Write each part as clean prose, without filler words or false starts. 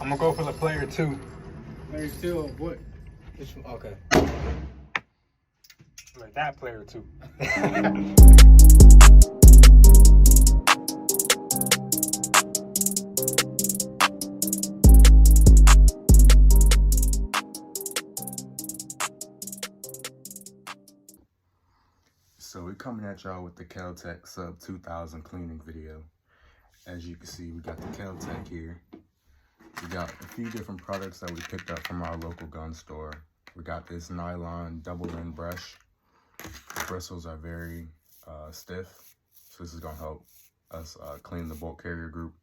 I'm gonna go for the player 2. Player 2 of what? Which one? Okay. Like that player 2. So we're coming at y'all with the Kel-Tec Sub2000 cleaning video. As you can see, we got the Kel-Tec here. We got a few different products that we picked up from our local gun store. We got this nylon double end brush. The bristles are very stiff, so this is gonna help us clean the bolt carrier group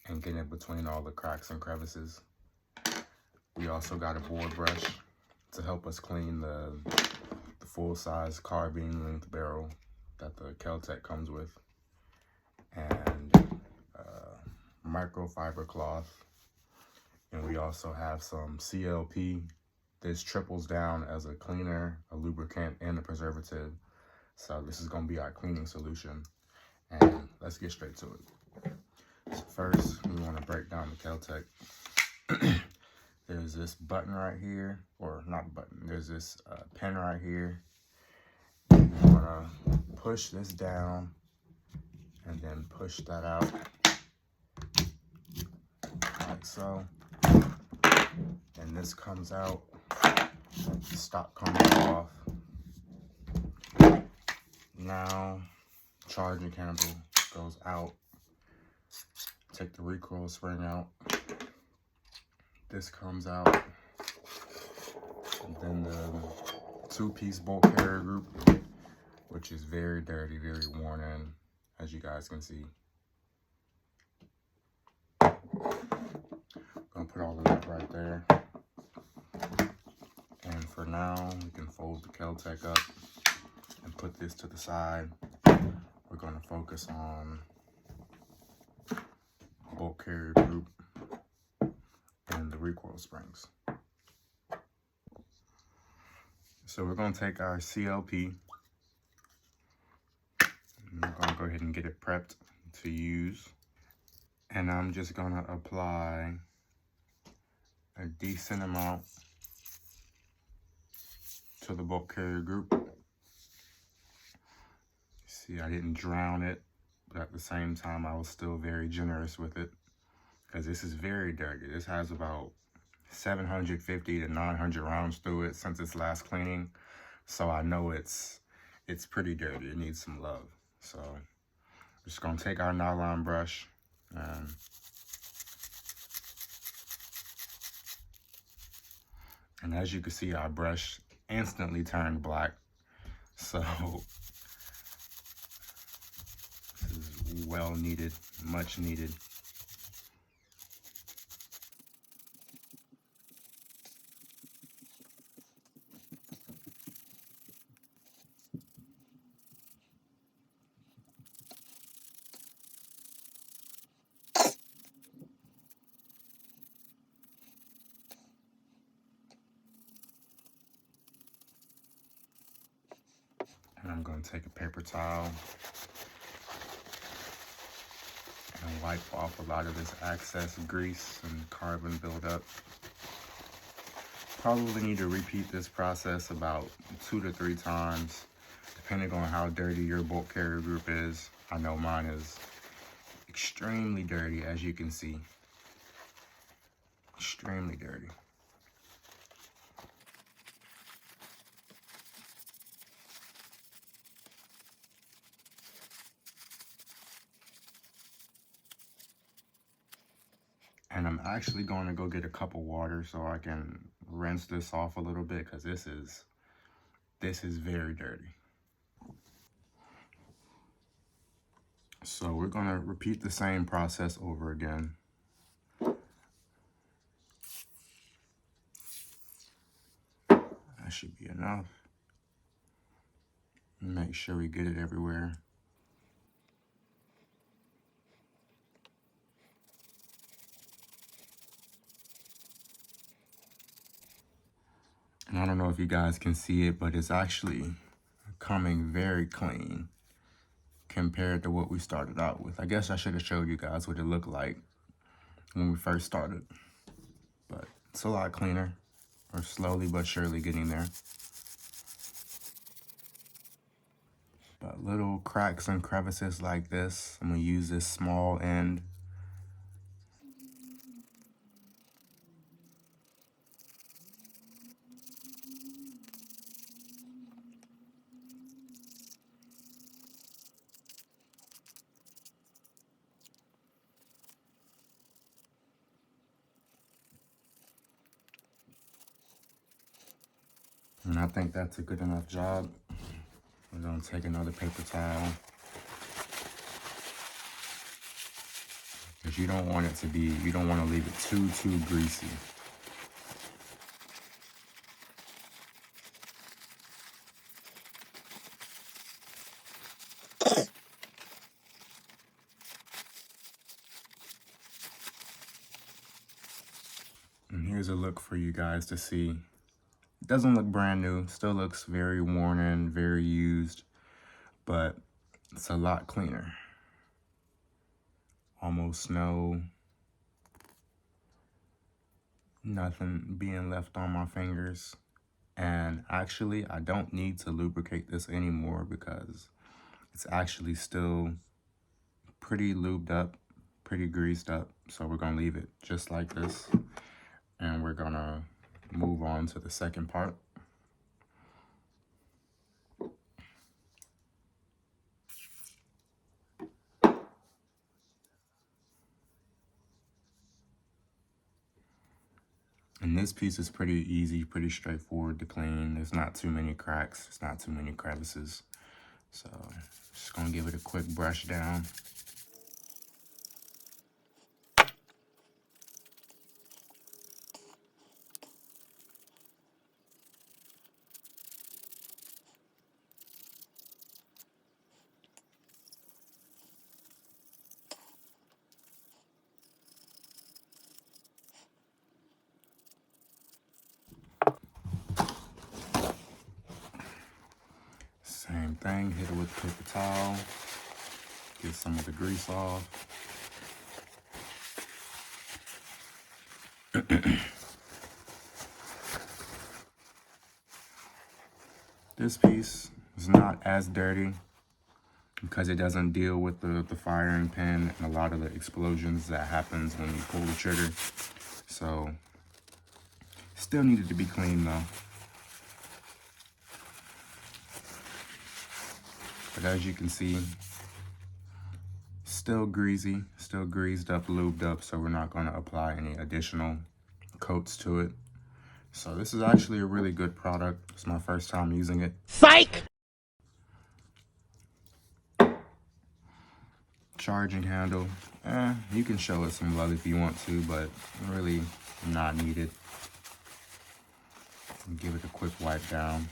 and get in between all the cracks and crevices. We also got a board brush to help us clean the full-size carbine length barrel that the Kel-Tec comes with, and microfiber cloth. And we also have some CLP. This triples down as a cleaner, a lubricant, and a preservative. So this is going to be our cleaning solution. And let's get straight to it. So first, we want to break down the Kel-Tec. There's this button right here, or not button, there's this pin right here. You want to push this down and then push that out like so. And this comes out, stop coming off. Now, charging cable goes out. Take the recoil spring out. This comes out. And then the two-piece bolt carrier group, which is very dirty, very worn in, as you guys can see. Gonna put all of that right there. And for now, we can fold the Kel-Tec up and put this to the side. We're gonna focus on bolt carrier group and the recoil springs. So we're gonna take our CLP, and we're gonna go ahead and get it prepped to use. And I'm just gonna apply a decent amount to the bolt carrier group. See, I didn't drown it, but at the same time, I was still very generous with it because this is very dirty. This has about 750 to 900 rounds through it since its last cleaning. So I know it's pretty dirty. It needs some love. So we're just gonna take our nylon brush and as you can see, our brush instantly turned black. So this is well needed, much needed. And I'm going to take a paper towel and wipe off a lot of this excess grease and carbon buildup. Probably need to repeat this process about 2 to 3 times, depending on how dirty your bolt carrier group is. I know mine is extremely dirty, as you can see. Extremely dirty. And I'm actually going to go get a cup of water so I can rinse this off a little bit, because this is very dirty. So we're going to repeat the same process over again. That should be enough. Make sure we get it everywhere. And I don't know if you guys can see it, but it's actually coming very clean compared to what we started out with. I guess I should have showed you guys what it looked like when we first started. but it's a lot cleaner. We're slowly but surely getting there. But little cracks and crevices like this, I'm gonna use this small end. And I think that's a good enough job. We're gonna take another paper towel. Because you don't want it to be, you don't want to leave it too greasy. And here's a look for you guys to see. It doesn't look brand new, still looks very worn in, very used, but it's a lot cleaner. Almost nothing being left on my fingers. And actually, I don't need to lubricate this anymore because it's actually still pretty lubed up, pretty greased up. So we're gonna leave it just like this. And we're gonna move on to the second part. And this piece is pretty easy, pretty straightforward to clean. There's not too many cracks, there's not too many crevices. So just gonna give it a quick brush down. Same thing, hit it with a paper towel. Get some of the grease off. This piece is not as dirty because it doesn't deal with the firing pin and a lot of the explosions that happens when you pull the trigger. So, still needed to be cleaned though. But as you can see, still greasy, still greased up, lubed up, so we're not gonna apply any additional coats to it. So this is actually a really good product. It's my first time using it. Psych! Charging handle, you can show it some love if you want to, but really not needed. Give it a quick wipe down.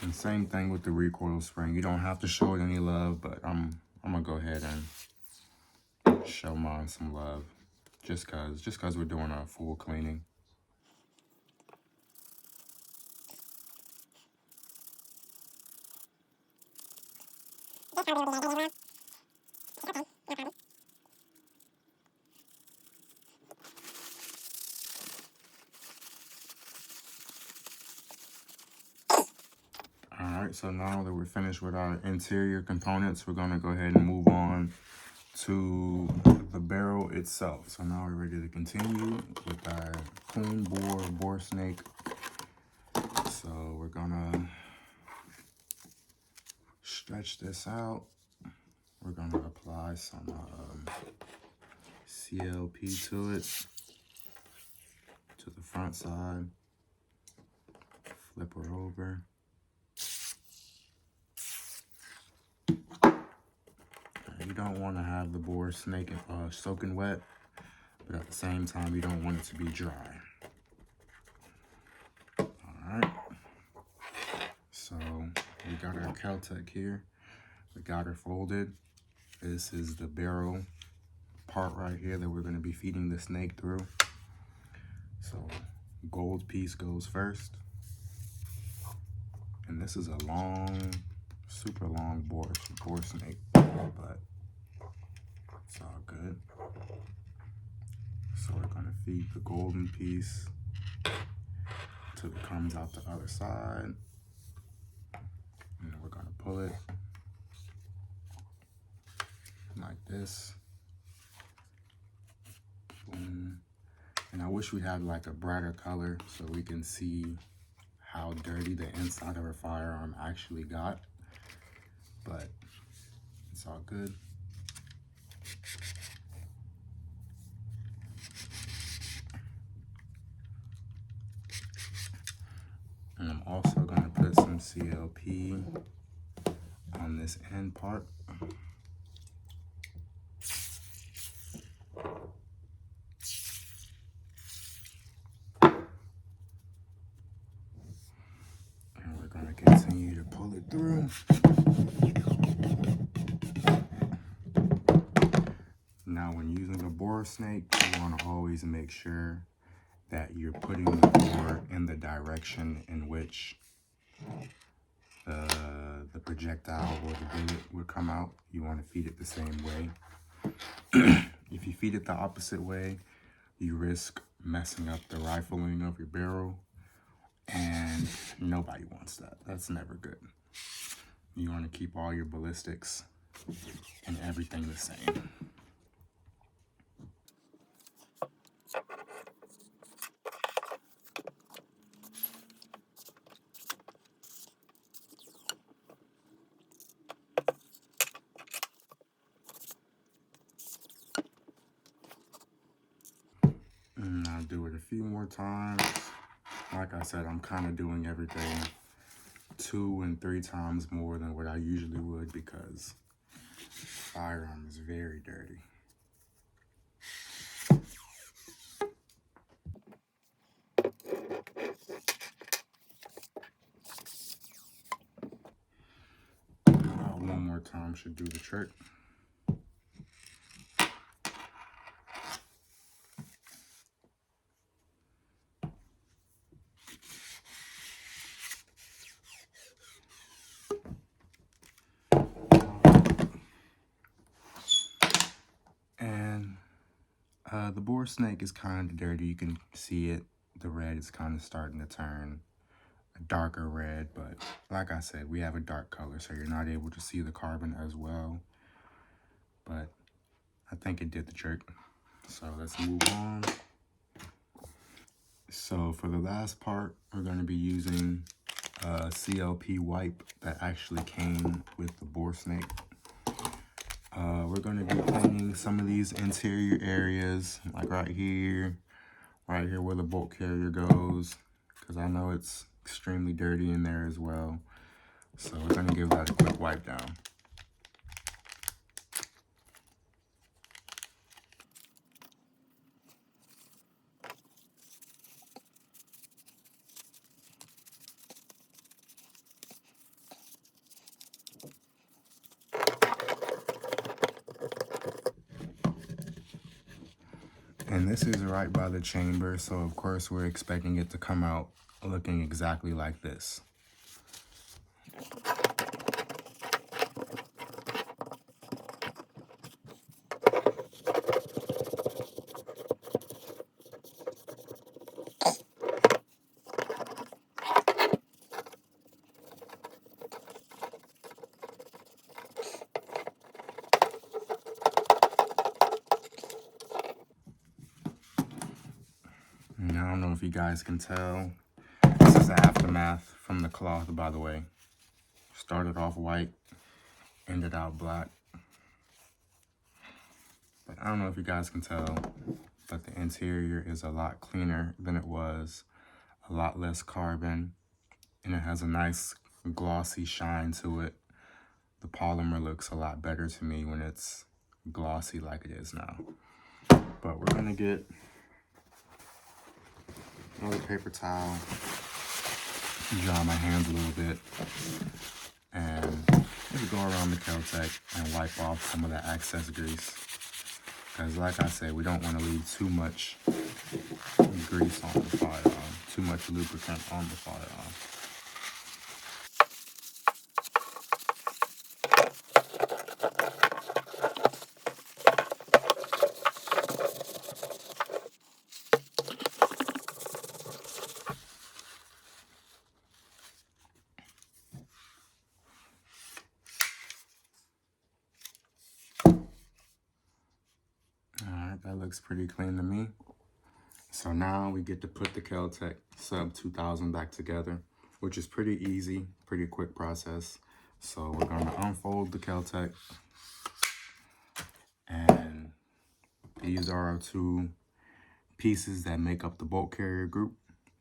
And same thing with the recoil spring. You don't have to show it any love, but I'm gonna go ahead and show mine some love, just cause we're doing a full cleaning. Alright, so now that we're finished with our interior components, we're gonna go ahead and move on to the barrel itself. So now we're ready to continue with our clean bore snake. So we're gonna stretch this out. We're gonna apply some CLP to it, to the front side. Flip her over. You don't want to have the bore snake soaking wet, but at the same time, you don't want it to be dry. All right. So we got our Kel-Tec here. We got her folded. This is the barrel part right here that we're going to be feeding the snake through. So gold piece goes first. And this is a long super long bore snake, but it's all good. So we're gonna feed the golden piece till it comes out the other side. And then we're gonna pull it like this. Boom. And I wish we had like a brighter color so we can see how dirty the inside of our firearm actually got, but it's all good. And I'm also going to put some CLP on this end part. And we're going to continue to pull it through. Now when using a bore snake, you want to always make sure that you're putting the bore in the direction in which the projectile or the bullet would come out. You want to feed it the same way. If you feed it the opposite way, you risk messing up the rifling of your barrel, and nobody wants that. That's never good. You want to keep all your ballistics and everything the same. And I'll do it a few more times. Like I said, I'm kind of doing everything 2 and 3 times more than what I usually would because firearm is very dirty. About 1 more time should do the trick. The bore snake is kind of dirty. You can see it. The red is kind of starting to turn a darker red, but like I said, we have a dark color, so you're not able to see the carbon as well. But I think it did the trick. So let's move on. So for the last part, we're going to be using a CLP wipe that actually came with the bore snake. We're going to be cleaning some of these interior areas, like right here where the bolt carrier goes, because I know it's extremely dirty in there as well. So we're going to give that a quick wipe down. And this is right by the chamber, so of course we're expecting it to come out looking exactly like this. And I don't know if you guys can tell, this is the aftermath from the cloth, by the way. Started off white, ended out black. But I don't know if you guys can tell, but the interior is a lot cleaner than it was, a lot less carbon, and it has a nice glossy shine to it. The polymer looks a lot better to me when it's glossy like it is now. But we're gonna get another paper towel, dry my hands a little bit, and just go around the Kel-Tec and wipe off some of that excess grease. Because like I said, we don't want to leave too much grease on the firearm, too much lubricant on the firearm. looks pretty clean to me. So now we get to put the Kel-Tec Sub2000 back together, which is pretty easy, pretty quick process. So we're gonna unfold the Kel-Tec, and these are our two pieces that make up the bolt carrier group.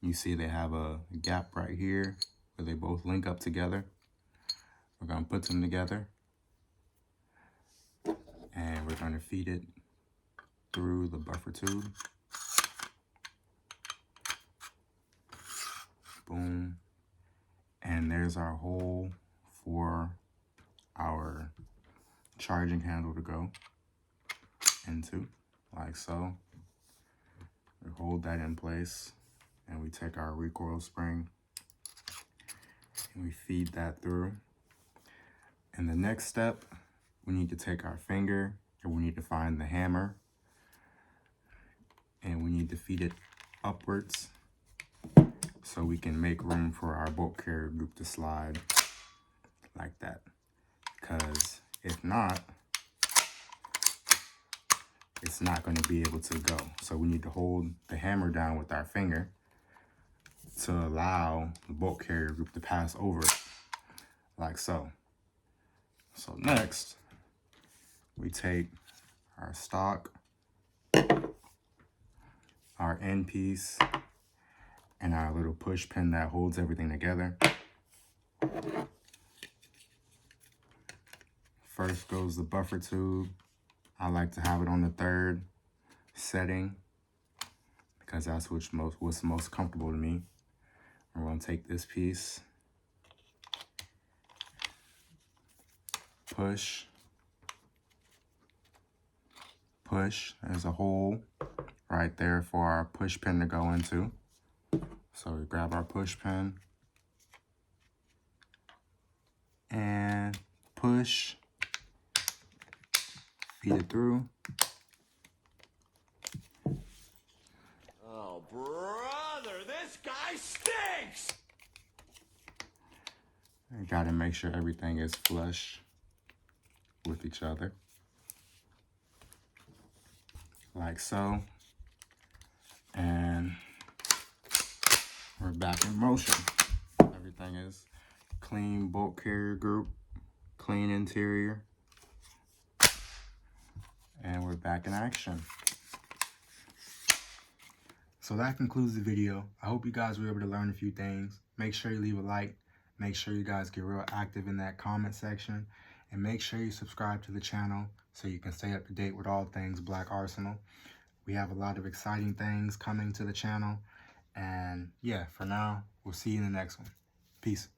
You see they have a gap right here where they both link up together. We're gonna put them together, and we're gonna feed it through the buffer tube. Boom. And there's our hole for our charging handle to go into, like so. We hold that in place, and we take our recoil spring and we feed that through. And the next step, we need to take our finger and we need to find the hammer, and we need to feed it upwards so we can make room for our bolt carrier group to slide like that. Because if not, it's not going to be able to go. So we need to hold the hammer down with our finger to allow the bolt carrier group to pass over it, like so. So next, we take our stock, our end piece, and our little push pin that holds everything together. First goes the buffer tube. I like to have it on the 3rd setting because that's what's most comfortable to me. We're going to take this piece, push, push. There's a hole right there for our push pin to go into. So we grab our push pin and push, feed it through. Oh, brother, this guy stinks! You gotta make sure everything is flush with each other, like so. And we're back in motion. Everything is clean bolt carrier group, clean interior, and we're back in action. So that concludes the video. I hope you guys were able to learn a few things. Make sure you leave a like. Make sure you guys get real active in that comment section. And make sure you subscribe to the channel so you can stay up to date with all things Black Arsenal. We have a lot of exciting things coming to the channel. And yeah, for now, we'll see you in the next one. Peace.